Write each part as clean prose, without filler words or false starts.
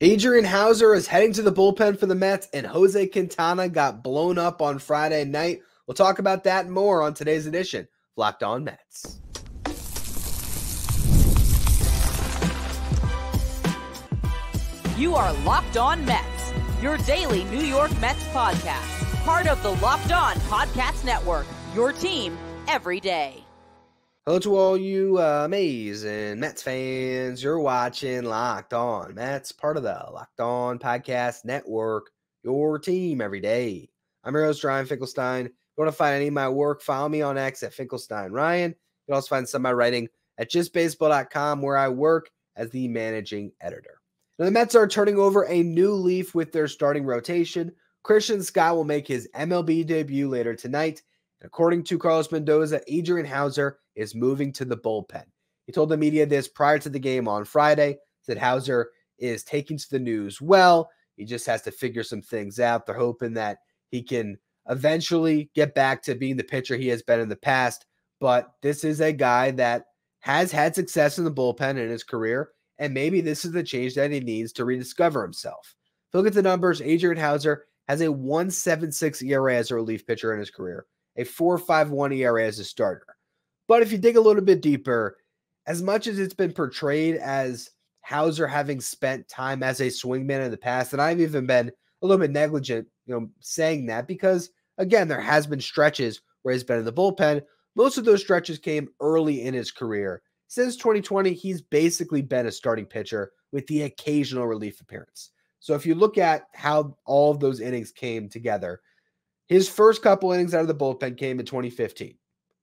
Adrian Houser is heading to the bullpen for the Mets, and Jose Quintana got blown up on Friday night. We'll talk about that and more on today's edition of Locked On Mets. You are Locked On Mets, your daily New York Mets podcast. Part of the Locked On Podcast Network, your team every day. Hello to all you amazing Mets fans. You're watching Locked On Mets, part of the Locked On Podcast Network, your team every day. I'm your host, Ryan Finkelstein. If you want to find any of my work, follow me on X at Finkelstein Ryan. You can also find some of my writing at justbaseball.com, where I work as the managing editor. Now, the Mets are turning over a new leaf with their starting rotation. Christian Scott will make his MLB debut later tonight. And according to Carlos Mendoza, Adrian Houser is moving to the bullpen. He told the media this prior to the game on Friday, said Houser is taking to the news well. He just has to figure some things out. They're hoping that he can eventually get back to being the pitcher he has been in the past. But this is a guy that has had success in the bullpen in his career, and maybe this is the change that he needs to rediscover himself. If you look at the numbers, Adrian Houser has a 1.76 ERA as a relief pitcher in his career, a 4.51 ERA as a starter. But if you dig a little bit deeper, as much as it's been portrayed as Houser having spent time as a swingman in the past, and I've even been a little bit negligent, saying that because, again, there has been stretches where he's been in the bullpen. Most of those stretches came early in his career. Since 2020, he's basically been a starting pitcher with the occasional relief appearance. So if you look at how all of those innings came together, his first couple innings out of the bullpen came in 2015.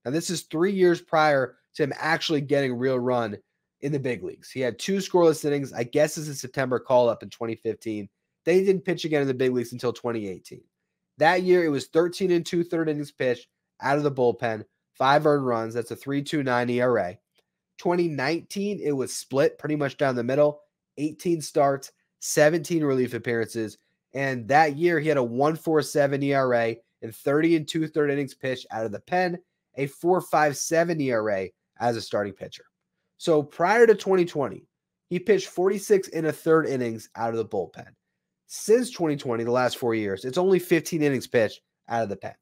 Now, this is 3 years prior to him actually getting a real run in the big leagues. He had 2 scoreless innings, I guess, as a September call-up in 2015. Then he didn't pitch again in the big leagues until 2018. That year, it was 13 2/3 innings pitched out of the bullpen, 5 earned runs. That's a 3.29 ERA. 2019, it was split pretty much down the middle, 18 starts, 17 relief appearances, and that year he had a 1.47 ERA and 30 2/3 innings pitched out of the pen, a 4.57 ERA as a starting pitcher. So prior to 2020, he pitched 46 1/3 innings out of the bullpen. Since 2020, the last 4 years, it's only 15 innings pitched out of the pen.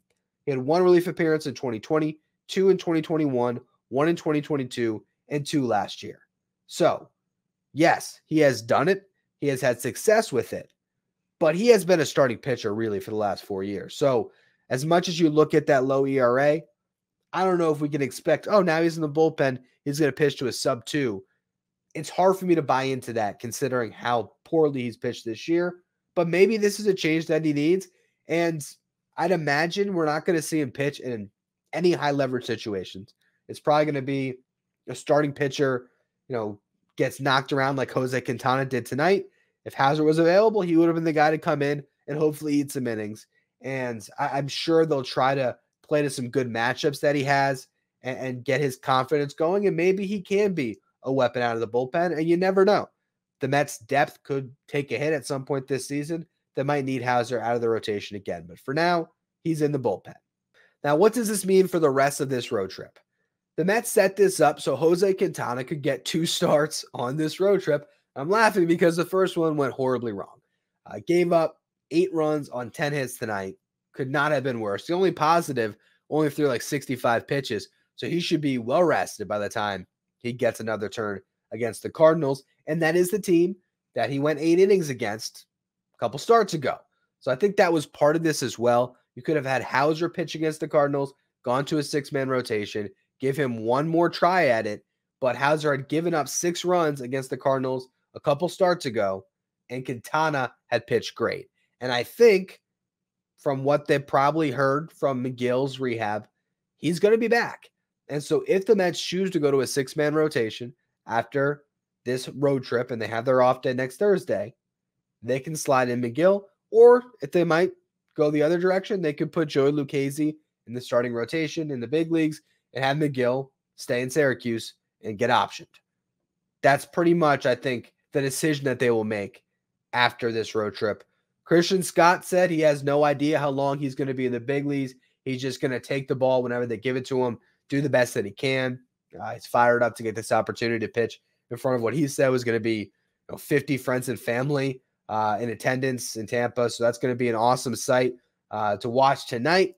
He had 1 relief appearance in 2020, 2 in 2021, 1 in 2022, and 2 last year. So, yes, he has done it. He has had success with it. But he has been a starting pitcher really for the last 4 years. So, as much as you look at that low ERA, I don't know if we can expect, now he's in the bullpen, he's going to pitch to a sub-2. It's hard for me to buy into that considering how poorly he's pitched this year. But maybe this is a change that he needs. And I'd imagine we're not going to see him pitch in any high leverage situations. It's probably going to be a starting pitcher, gets knocked around like Jose Quintana did tonight. If Houser was available, he would have been the guy to come in and hopefully eat some innings. And I'm sure they'll try to play to some good matchups that he has and get his confidence going. And maybe he can be a weapon out of the bullpen. And you never know. The Mets' depth could take a hit at some point this season that might need Houser out of the rotation again. But for now, he's in the bullpen. Now, what does this mean for the rest of this road trip? The Mets set this up so Jose Quintana could get 2 starts on this road trip. I'm laughing because the first one went horribly wrong. Gave up 8 runs on 10 hits tonight. Could not have been worse. The only positive, only threw like 65 pitches. So he should be well rested by the time he gets another turn against the Cardinals. And that is the team that he went 8 innings against a couple starts ago. So I think that was part of this as well. You could have had Houser pitch against the Cardinals, gone to a 6-man rotation, give him one more try at it. But Houser had given up 6 runs against the Cardinals a couple starts ago, and Quintana had pitched great. And I think from what they probably heard from McGill's rehab, he's going to be back. And so if the Mets choose to go to a 6-man rotation after this road trip and they have their off day next Thursday, they can slide in McGill, or if they might go the other direction, they could put Joey Lucchesi in the starting rotation in the big leagues and have McGill stay in Syracuse and get optioned. That's pretty much, I think, the decision that they will make after this road trip. Christian Scott said he has no idea how long he's going to be in the big leagues. He's just going to take the ball whenever they give it to him, do the best that he can. He's fired up to get this opportunity to pitch in front of what he said was going to be 50 friends and family in attendance in Tampa. So that's going to be an awesome sight to watch tonight.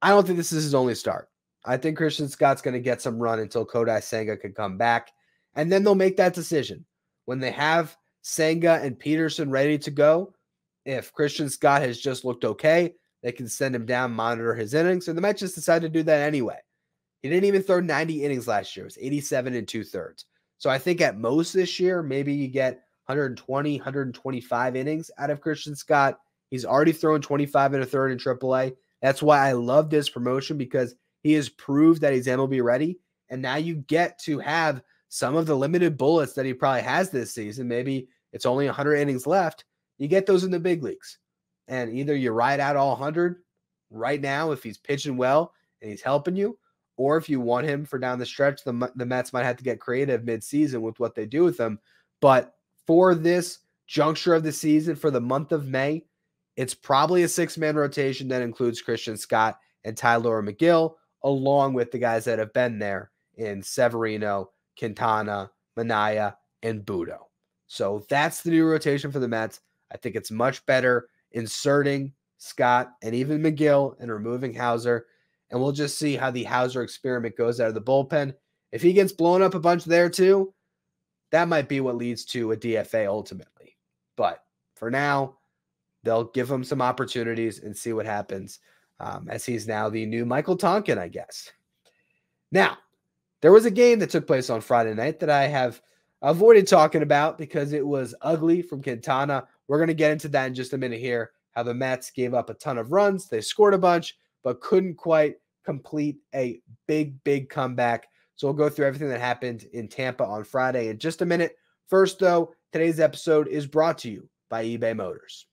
I don't think this is his only start. I think Christian Scott's going to get some run until Kodai Senga can come back. And then they'll make that decision. When they have Senga and Peterson ready to go, if Christian Scott has just looked okay, they can send him down, monitor his innings, and they might just decide to do that anyway. He didn't even throw 90 innings last year. It was 87 2/3. So I think at most this year, maybe you get 120, 125 innings out of Christian Scott. He's already thrown 25 1/3 in AAA. That's why I love this promotion, because he has proved that he's MLB ready. And now you get to have some of the limited bullets that he probably has this season. Maybe it's only 100 innings left. You get those in the big leagues. And either you ride out all 100 right now if he's pitching well and he's helping you, or if you want him for down the stretch, the Mets might have to get creative midseason with what they do with him. But for this juncture of the season, for the month of May, it's probably a 6-man rotation that includes Christian Scott and Tyler McGill, along with the guys that have been there in Severino, Quintana, Minaya, and Budo. So that's the new rotation for the Mets. I think it's much better inserting Scott and even McGill and removing Houser. And we'll just see how the Houser experiment goes out of the bullpen. If he gets blown up a bunch there too, that might be what leads to a DFA ultimately. But for now, they'll give him some opportunities and see what happens, as he's now the new Michael Tonkin, I guess. Now, there was a game that took place on Friday night that I have avoided talking about because it was ugly from Quintana. We're going to get into that in just a minute here, how the Mets gave up a ton of runs. They scored a bunch, but couldn't quite complete a big comeback. So we'll go through everything that happened in Tampa on Friday in just a minute. First, though, today's episode is brought to you by eBay Motors.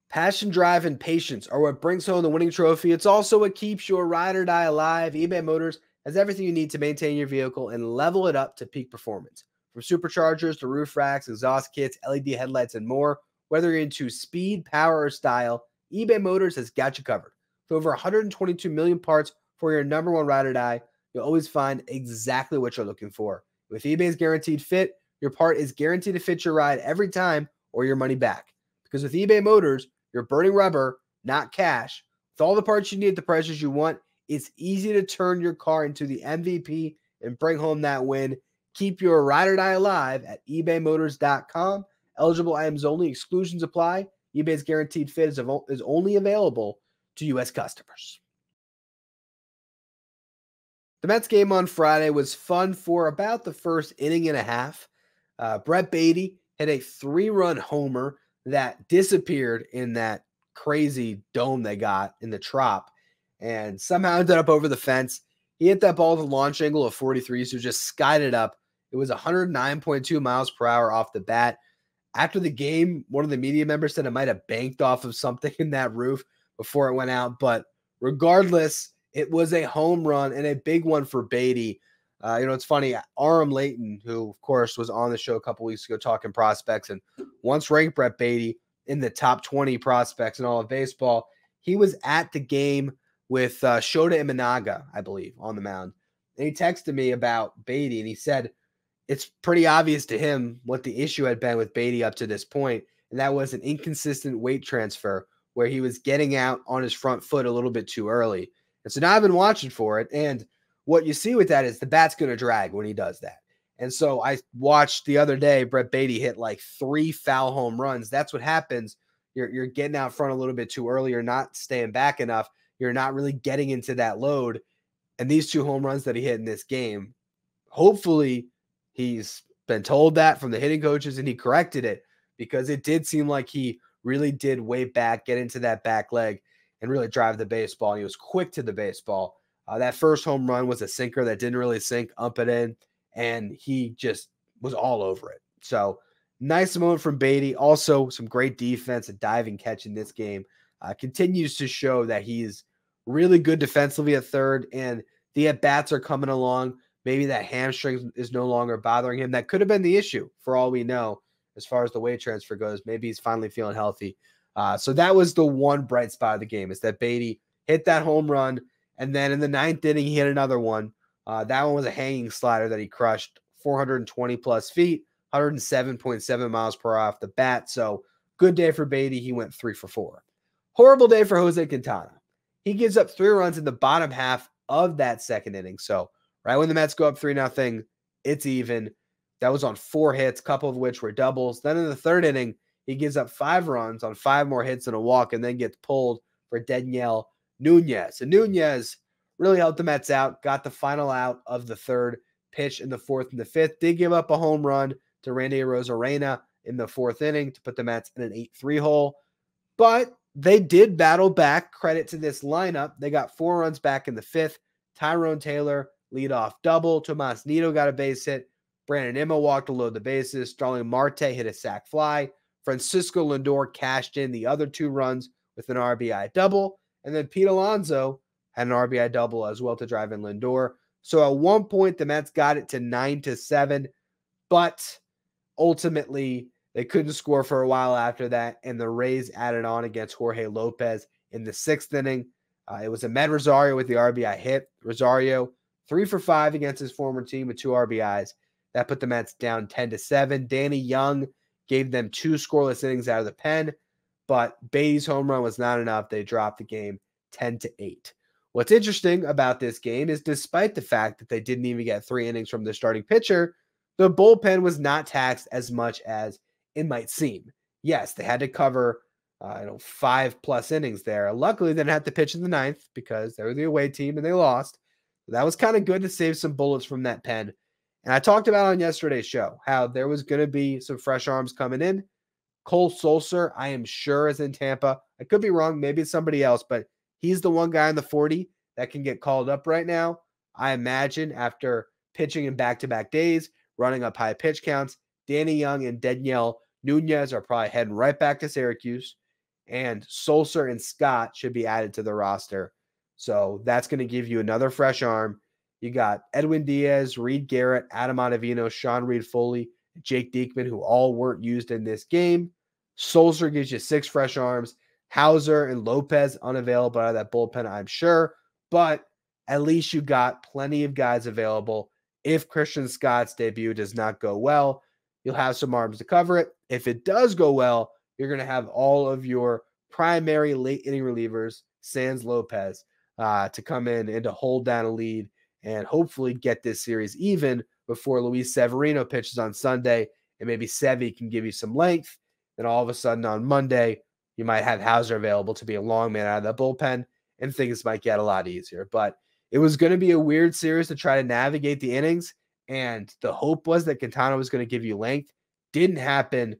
Passion, drive, and patience are what brings home the winning trophy. It's also what keeps your ride or die alive. eBay Motors has everything you need to maintain your vehicle and level it up to peak performance. From superchargers to roof racks, exhaust kits, LED headlights, and more, whether you're into speed, power, or style, eBay Motors has got you covered. With over 122 million parts for your number one ride or die, you'll always find exactly what you're looking for. With eBay's Guaranteed Fit, your part is guaranteed to fit your ride every time or your money back. Because with eBay Motors, you're burning rubber, not cash. With all the parts you need at the prices you want, it's easy to turn your car into the MVP and bring home that win. Keep your ride or die alive at ebaymotors.com. Eligible items only. Exclusions apply. eBay's Guaranteed Fit is only available to U.S. customers. The Mets game on Friday was fun for about the first inning and a half. Brett Beatty hit a 3-run homer that disappeared in that crazy dome they got in the Trop and somehow ended up over the fence. He hit that ball with a launch angle of 43, so just skied it up. It was 109.2 miles per hour off the bat. After the game, one of the media members said it might have banked off of something in that roof before it went out. But regardless, it was a home run and a big one for Beatty. It's funny, Aram Layton, who, of course, was on the show a couple weeks ago talking prospects and once ranked Brett Beatty in the top 20 prospects in all of baseball. He was at the game with Shota Imanaga, I believe, on the mound. And he texted me about Beatty, and he said it's pretty obvious to him what the issue had been with Beatty up to this point, and that was an inconsistent weight transfer where he was getting out on his front foot a little bit too early. And so now I've been watching for it, and what you see with that is the bat's going to drag when he does that. And so I watched the other day, Brett Beatty hit like 3 foul home runs. That's what happens. You're getting out front a little bit too early. You're not staying back enough. You're not really getting into that load. And these 2 home runs that he hit in this game, hopefully he's been told that from the hitting coaches and he corrected it, because it did seem like he really did way back, get into that back leg and really drive the baseball. And he was quick to the baseball. That first home run was a sinker that didn't really sink, up it in, and he just was all over it. So nice moment from Beatty. Also, some great defense, a diving catch in this game. Continues to show that he's really good defensively at third, and the at-bats are coming along. Maybe that hamstring is no longer bothering him. That could have been the issue for all we know as far as the weight transfer goes. Maybe he's finally feeling healthy. So that was the one bright spot of the game, is that Beatty hit that home run. And then in the 9th inning, he hit another one. That one was a hanging slider that he crushed 420 plus feet, 107.7 miles per hour off the bat. So good day for Beatty. He went 3 for 4. Horrible day for Jose Quintana. He gives up 3 runs in the bottom half of that second inning. So right when the Mets go up 3-0, it's even. That was on 4 hits, a couple of which were doubles. Then in the third inning, he gives up 5 runs on 5 more hits and a walk, and then gets pulled for Daniel Nunez. And Nunez really helped the Mets out, got the final out of the third, pitch in the fourth and the fifth. Did give up a home run to Randy Arozarena in the fourth inning to put the Mets in an 8-3 hole. But they did battle back. Credit to this lineup. They got 4 runs back in the fifth. Tyrone Taylor, leadoff double. Tomas Nido got a base hit. Brandon Nimmo walked to load the bases. Starling Marte hit a sac fly. Francisco Lindor cashed in the other 2 runs with an RBI double. And then Pete Alonso had an RBI double as well to drive in Lindor. So at one point, the Mets got it to 9-7. But ultimately, they couldn't score for a while after that. And the Rays added on against Jorge Lopez in the 6th inning. It was Amed Rosario with the RBI hit. Rosario, 3 for 5 against his former team with 2 RBIs. That put the Mets down 10-7. Danny Young gave them 2 scoreless innings out of the pen, but Beatty's home run was not enough. They dropped the game 10-8. What's interesting about this game is despite the fact that they didn't even get 3 innings from their starting pitcher, the bullpen was not taxed as much as it might seem. Yes, they had to cover 5+ innings there. Luckily, they didn't have to pitch in the 9th because they were the away team and they lost. That was kind of good to save some bullets from that pen. And I talked about on yesterday's show how there was going to be some fresh arms coming in. Cole Sulser, I am sure, is in Tampa. I could be wrong. Maybe it's somebody else, but he's the one guy in the 40 that can get called up right now. I imagine after pitching in back-to-back days, running up high pitch counts, Danny Young and Daniel Nunez are probably heading right back to Syracuse. And Sulser and Scott should be added to the roster. So that's going to give you another fresh arm. You got Edwin Diaz, Reed Garrett, Adam Ottavino, Sean Reed-Foley, Jake Diekman, who all weren't used in this game. Sulser gives you 6 fresh arms. Houser and Lopez unavailable out of that bullpen, I'm sure. But at least you got plenty of guys available. If Christian Scott's debut does not go well, you'll have some arms to cover it. If it does go well, you're going to have all of your primary late inning relievers, sans Lopez, to come in and to hold down a lead and hopefully get this series even before Luis Severino pitches on Sunday, and maybe Sevy can give you some length. Then all of a sudden on Monday, you might have Houser available to be a long man out of the bullpen, and things might get a lot easier. But it was going to be a weird series to try to navigate the innings, and the hope was that Quintana was going to give you length. Didn't happen.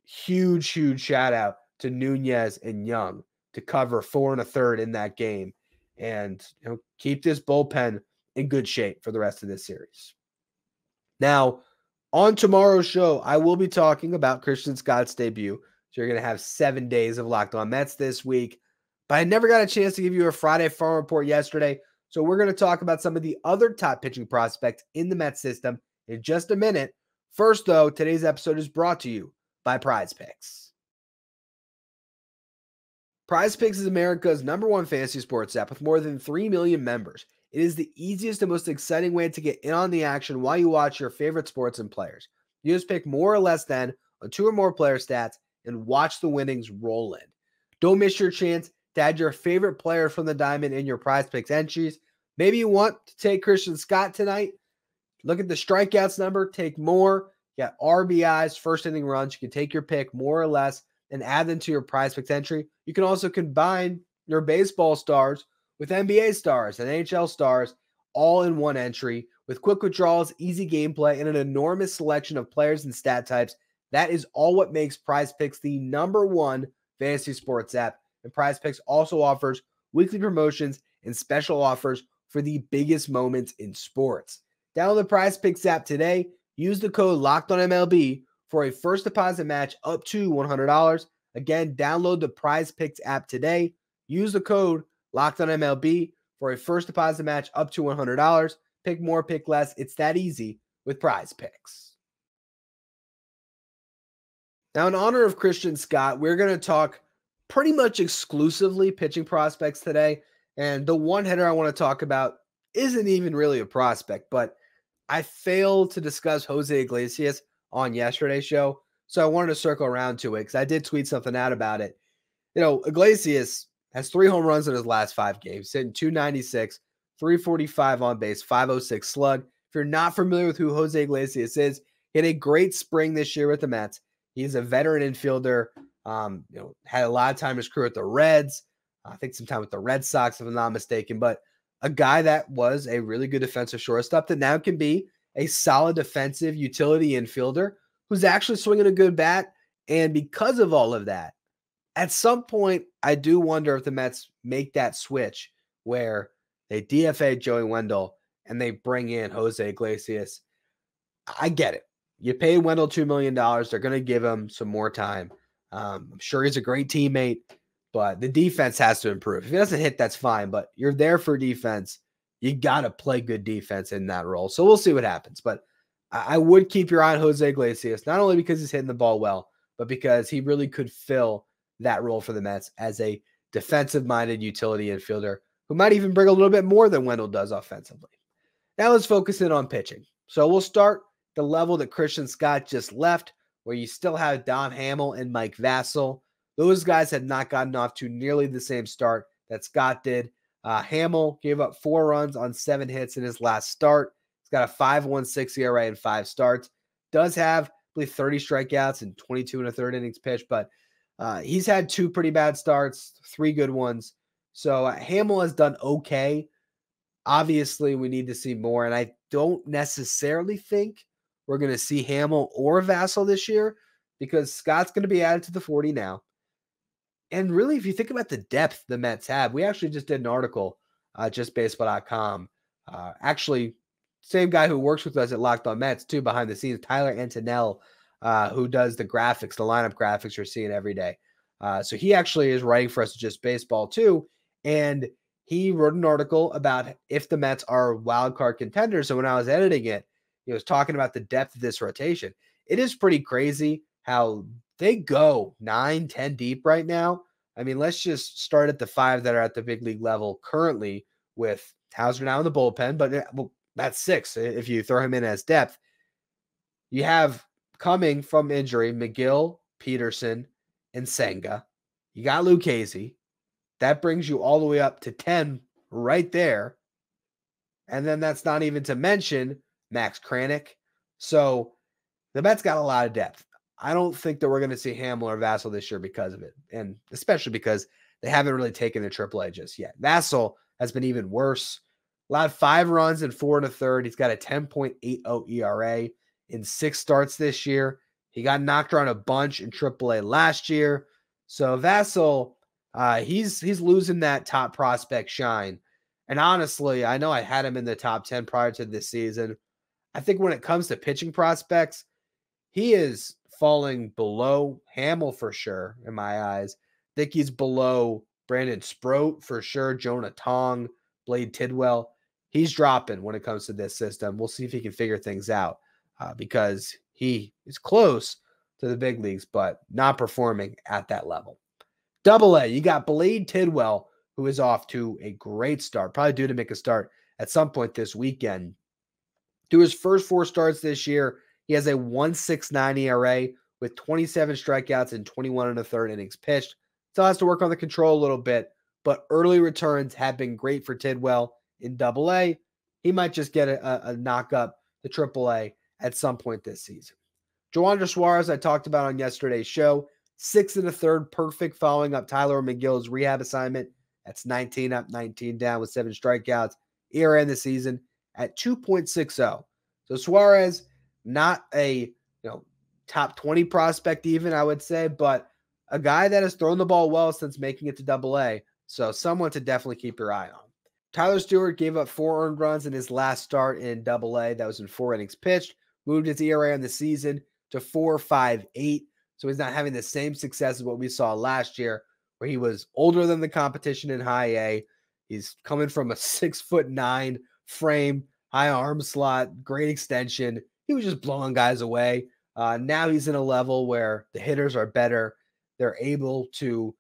Huge shout out to Nunez and Young to cover 4 1/3 in that game, and keep this bullpen in good shape for the rest of this series. Now, on tomorrow's show, I will be talking about Christian Scott's debut. So you're going to have 7 days of Locked On Mets this week. But I never got a chance to give you a Friday farm report yesterday. So we're going to talk about some of the other top pitching prospects in the Mets system in just a minute. First, though, today's episode is brought to you by Prize Picks. Prize Picks is America's #1 fantasy sports app with more than 3 million members. It is the easiest and most exciting way to get in on the action while you watch your favorite sports and players. You just pick more or less than on 2 or more player stats and watch the winnings roll in. Don't miss your chance to add your favorite player from the diamond in your Prize Picks entries. Maybe you want to take Christian Scott tonight. Look at the strikeouts number, take more. You got RBIs, first inning runs. You can take your pick more or less and add them to your Prize Picks entry. You can also combine your baseball stars with NBA stars and NHL stars all in one entry with quick withdrawals, easy gameplay, and an enormous selection of players and stat types. That is all what makes Prize Picks the #1 fantasy sports app. And Prize Picks also offers weekly promotions and special offers for the biggest moments in sports. Download the Prize Picks app today. Use the code LOCKEDONMLB for a first deposit match up to $100. Again, download the Prize Picks app today. Use the code LOCKEDONMLB for a first deposit match up to $100. Pick more, pick less. It's that easy with Prize Picks. Now, in honor of Christian Scott, we're going to talk pretty much exclusively pitching prospects today. And the one hitter I want to talk about isn't even really a prospect, but I failed to discuss Jose Iglesias on yesterday's show, so I wanted to circle around to it because I did tweet something out about it. Iglesias has 3 home runs in his last 5 games, hitting .296, 345 on base, .506 slug. If you're not familiar with who Jose Iglesias is, he had a great spring this year with the Mets. He's a veteran infielder. Had a lot of time in his career with the Reds. I think some time with the Red Sox, if I'm not mistaken. But a guy that was a really good defensive shortstop that now can be a solid defensive utility infielder who's actually swinging a good bat. And because of all of that, at some point, I do wonder if the Mets make that switch where they DFA Joey Wendell and they bring in Jose Iglesias. I get it. You paid Wendell $2 million. They're going to give him some more time. I'm sure he's a great teammate, but the defense has to improve. If he doesn't hit, that's fine, but you're there for defense. You got to play good defense in that role. So we'll see what happens. But I would keep your eye on Jose Iglesias, not only because he's hitting the ball well, but because he really could fill that role for the Mets as a defensive-minded utility infielder who might even bring a little bit more than Wendell does offensively. Now let's focus in on pitching. So we'll start the level that Christian Scott just left, where you still have Don Hamill and Mike Vassell. Those guys had not gotten off to nearly the same start that Scott did. Hamill gave up 4 runs on 7 hits in his last start. He's got a 5.16 ERA in 5 starts. Does have, I believe, 30 strikeouts and 22 1/3 innings pitched, but he's had 2 pretty bad starts, 3 good ones. So Hamill has done okay. Obviously, we need to see more, and I don't necessarily think we're going to see Hamill or Vassell this year because Scott's going to be added to the 40 now. And really, if you think about the depth the Mets have, we actually just did an article, justbaseball.com. Actually, same guy who works with us at Locked On Mets, too, behind the scenes, Tyler Antonell, who does the graphics, the lineup graphics you're seeing every day. So he actually is writing for us at Just Baseball, too. And he wrote an article about if the Mets are wild card contenders. So when I was editing it, he was talking about the depth of this rotation. It is pretty crazy how they go 9, 10 deep right now. I mean, let's just start at the 5 that are at the big league level currently with Houser now in the bullpen, but that's 6 if you throw him in as depth. You have coming from injury, McGill, Peterson, and Senga. You got Lucchesi. That brings you all the way up to 10 right there. And then that's not even to mention Max Kranick. So the Mets got a lot of depth. I don't think that we're going to see Hamill or Vassell this year because of it, and especially because they haven't really taken the AAA just yet. Vassell has been even worse. Allowed 5 runs in 4 1/3. He's got a 10.80 ERA in 6 starts this year. He got knocked around a bunch in AAA last year. So Vassell, he's losing that top prospect shine. And honestly, I know I had him in the top 10 prior to this season. I think when it comes to pitching prospects, he is falling below Hamill for sure, in my eyes. I think he's below Brandon Sproat for sure, Jonah Tong, Blade Tidwell. He's dropping when it comes to this system. We'll see if he can figure things out because he is close to the big leagues, but not performing at that level. Double A, you got Blade Tidwell, who is off to a great start, probably due to make a start at some point this weekend. Through his first 4 starts this year, he has a 1.69 ERA with 27 strikeouts and 21 1/3 innings pitched. Still has to work on the control a little bit, but early returns have been great for Tidwell in Double A. He might just get a knock up to Triple A at some point this season. Joander Suarez, I talked about on yesterday's show, 6 1/3 perfect following up Tyler McGill's rehab assignment. That's 19 up, 19 down with 7 strikeouts. ERA in the season at 2.60. So Suarez, not a top 20 prospect even, I would say, but a guy that has thrown the ball well since making it to Double A. So someone to definitely keep your eye on. Tyler Stewart gave up 4 earned runs in his last start in Double A. That was in 4 innings pitched. Moved his ERA on the season to 4.58. So he's not having the same success as what we saw last year, where he was older than the competition in High A. He's coming from a 6'9" frame, high arm slot, great extension. He was just blowing guys away. Now he's in a level where the hitters are better. They're able to,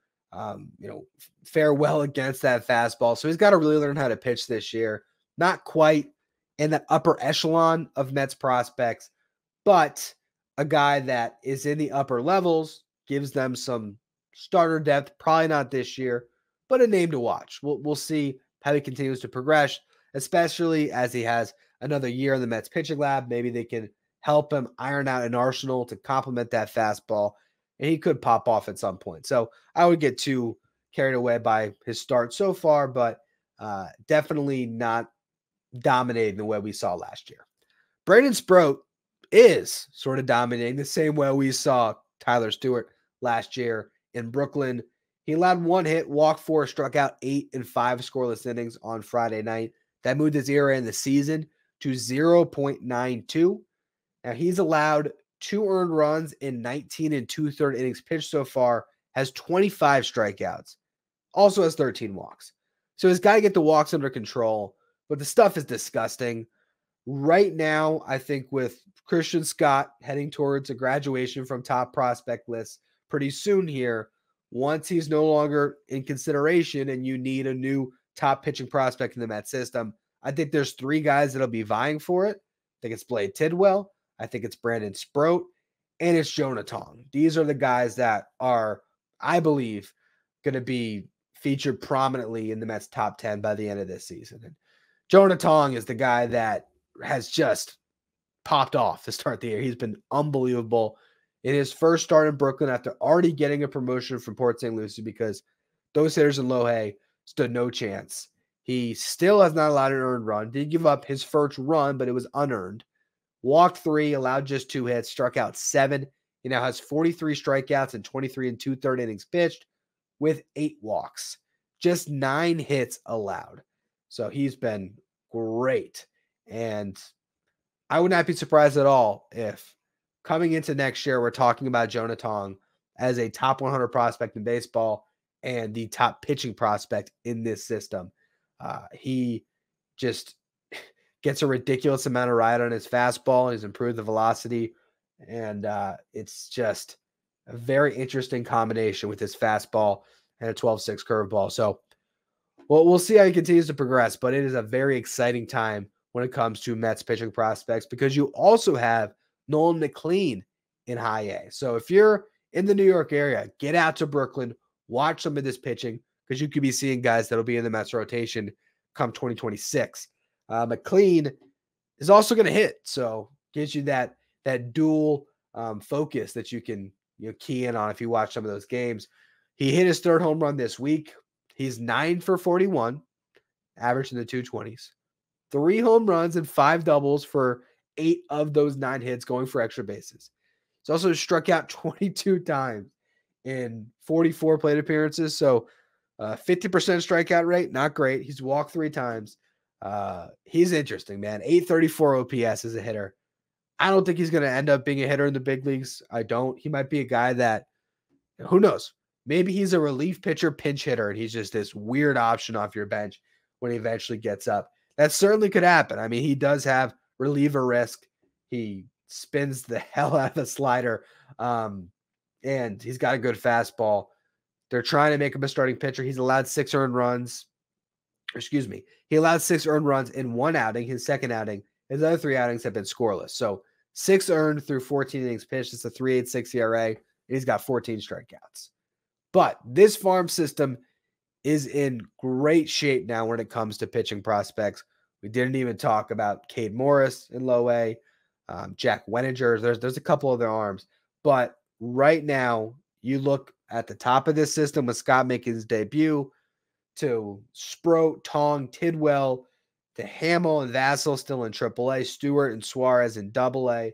fare well against that fastball. So he's got to really learn how to pitch this year. Not quite in that upper echelon of Mets prospects, but a guy that is in the upper levels, gives them some starter depth, probably not this year, but a name to watch. We'll see how he continues to progress, especially as he has another year in the Mets pitching lab. Maybe they can help him iron out an arsenal to complement that fastball, and he could pop off at some point. So I would get too carried away by his start so far, but definitely not dominating the way we saw last year. Brandon Sproat is sort of dominating the same way we saw Tyler Stewart last year in Brooklyn. He allowed 1 hit, walked 4, struck out 8 in 5 scoreless innings on Friday night. That moved his ERA in the season to 0.92. Now he's allowed 2 earned runs in 19 and 2/3 innings pitched so far, has 25 strikeouts, also has 13 walks. So he's got to get the walks under control, but the stuff is disgusting. Right now, I think with Christian Scott heading towards a graduation from top prospect lists pretty soon here, once he's no longer in consideration and you need a new top pitching prospect in the Mets system, I think there's 3 guys that'll be vying for it. I think it's Blade Tidwell, I think it's Brandon Sproat, and it's Jonah Tong. These are the guys that are, I believe, going to be featured prominently in the Mets top 10 by the end of this season. And Jonah Tong is the guy that has just popped off to start the year. He's been unbelievable in his first start in Brooklyn after already getting a promotion from Port St. Lucie because those hitters in low A stood no chance. He still has not allowed an earned run. Did give up his first run, but it was unearned. Walked 3, allowed just 2 hits, struck out 7. He now has 43 strikeouts and 23 and 2/3 innings pitched with 8 walks. Just 9 hits allowed. So he's been great. And I would not be surprised at all if coming into next year, we're talking about Jonah Tong as a top 100 prospect in baseball and the top pitching prospect in this system. He just gets a ridiculous amount of ride on his fastball. He's improved the velocity, and it's just a very interesting combination with his fastball and a 12-6 curveball. So we'll see how he continues to progress, but it is a very exciting time when it comes to Mets pitching prospects because you also have Nolan McLean in high A. So if you're in the New York area, get out to Brooklyn, watch some of this pitching because you could be seeing guys that'll be in the Mets rotation come 2026. McLean is also going to hit, so gives you that dual focus that you can key in on if you watch some of those games. He hit his 3rd home run this week. He's 9 for 41, average in the 220s. 3 home runs and 5 doubles for 8 of those 9 hits going for extra bases. He's also struck out 22 times in 44 plate appearances. So 50% strikeout rate, not great. He's walked 3 times. He's interesting, man. 834 OPS as a hitter. I don't think he's going to end up being a hitter in the big leagues. I don't. He might be a guy that, who knows? Maybe he's a relief pitcher, pinch hitter, and he's just this weird option off your bench when he eventually gets up. That certainly could happen. I mean, he does have reliever risk. He spins the hell out of the slider, and he's got a good fastball. They're trying to make him a starting pitcher. He's allowed 6 earned runs. Excuse me. He allowed 6 earned runs in 1 outing, his 2nd outing. His other 3 outings have been scoreless. So 6 earned through 14 innings pitched. It's a 3.86 ERA. And he's got 14 strikeouts. But this farm system is in great shape now when it comes to pitching prospects. We didn't even talk about Cade Morris in low A, Jack Wenninger. There's a couple of their arms. But right now, you look at the top of this system with Scott making his debut, to Sproat, Tong, Tidwell, to Hamill and Vassell still in AAA, Stewart and Suarez in AA,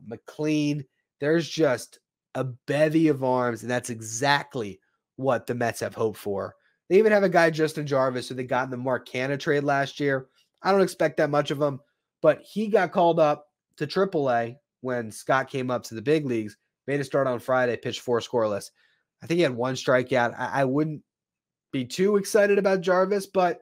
McLean. There's just a bevy of arms, and that's exactly what the Mets have hoped for. They even have a guy, Justin Jarvis, who they got in the Mark Canha trade last year. I don't expect that much of him, but he got called up to AAA when Scott came up to the big leagues, made a start on Friday, pitched 4 scoreless. I think he had 1 strikeout. I wouldn't be too excited about Jarvis, but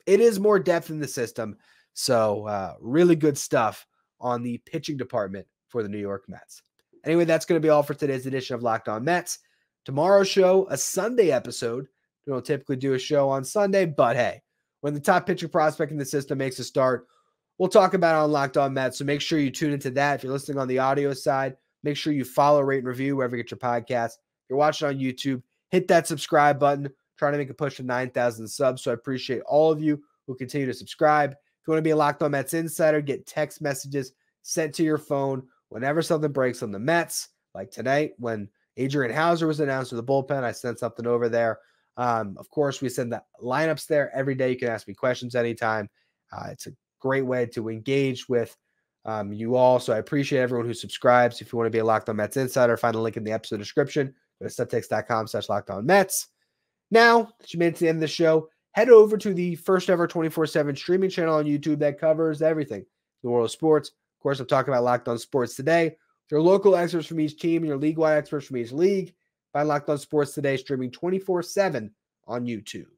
it is more depth in the system. So really good stuff on the pitching department for the New York Mets. Anyway, that's going to be all for today's edition of Locked On Mets. Tomorrow's show, a Sunday episode. We don't typically do a show on Sunday, but hey, when the top pitching prospect in the system makes a start, we'll talk about it on Locked On Mets. So make sure you tune into that. If you're listening on the audio side, make sure you follow, rate, and review wherever you get your podcast. If you're watching on YouTube, hit that subscribe button. Trying to make a push to 9,000 subs. So I appreciate all of you who continue to subscribe. If you want to be a Locked On Mets insider, get text messages sent to your phone whenever something breaks on the Mets. Like tonight when Adrian Houser was announced to the bullpen, I sent something over there. Of course, we send the lineups there every day. You can ask me questions anytime. It's a great way to engage with you all. So I appreciate everyone who subscribes. If you want to be a Locked On Mets insider, find the link in the episode description. Go to subtext.com/LockedOnMets. Now that you made it to the end of the show, head over to the first ever 24/7 streaming channel on YouTube that covers everything in the world of sports. Of course, I'm talking about Locked On Sports Today. Your local experts from each team and your league-wide experts from each league. Find Locked On Sports Today streaming 24/7 on YouTube.